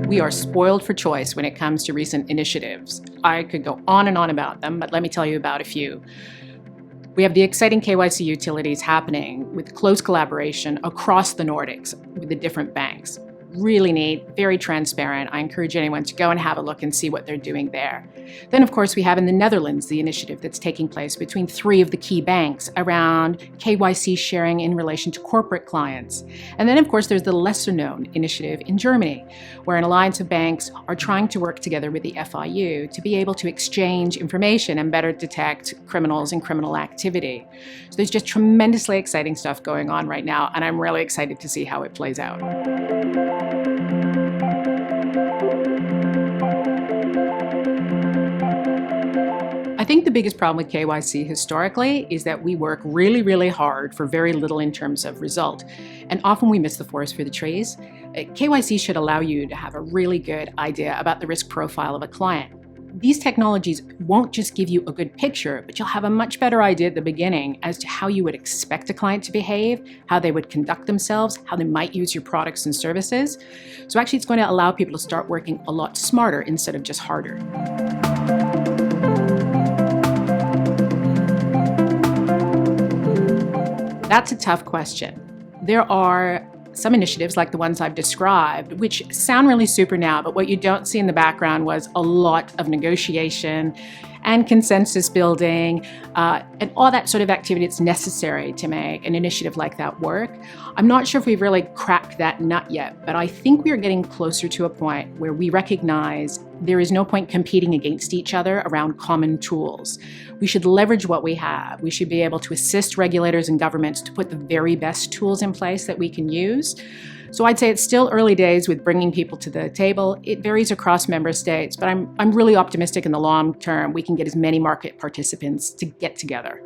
We are spoiled for choice when it comes to recent initiatives. I could go on and on about them, but let me tell you about a few. We have the exciting KYC utilities happening with close collaboration across the Nordics with the different banks. Really neat, very transparent. I encourage anyone to go and have a look and see what they're doing there. Then, of course, we have in the Netherlands the initiative that's taking place between 3 of the key banks around KYC sharing in relation to corporate clients. And then, of course, there's the lesser-known initiative in Germany, where an alliance of banks are trying to work together with the FIU to be able to exchange information and better detect criminals and criminal activity. So there's just tremendously exciting stuff going on right now, and I'm really excited to see how it plays out. I think the biggest problem with KYC historically is that we work really, really hard for very little in terms of result. And often we miss the forest for the trees. KYC should allow you to have a really good idea about the risk profile of a client. These technologies won't just give you a good picture, but you'll have a much better idea at the beginning as to how you would expect a client to behave, how they would conduct themselves, how they might use your products and services. So actually it's going to allow people to start working a lot smarter instead of just harder. That's a tough question. There are some initiatives like the ones I've described, which sound really super now, but what you don't see in the background was a lot of negotiation and consensus building and all that sort of activity that's necessary to make an initiative like that work. I'm not sure if we've really cracked that nut yet, but I think we are getting closer to a point where we recognize there is no point competing against each other around common tools. We should leverage what we have. We should be able to assist regulators and governments to put the very best tools in place that we can use. So I'd say it's still early days with bringing people to the table. It varies across member states, but I'm really optimistic in the long term we can get as many market participants to get together.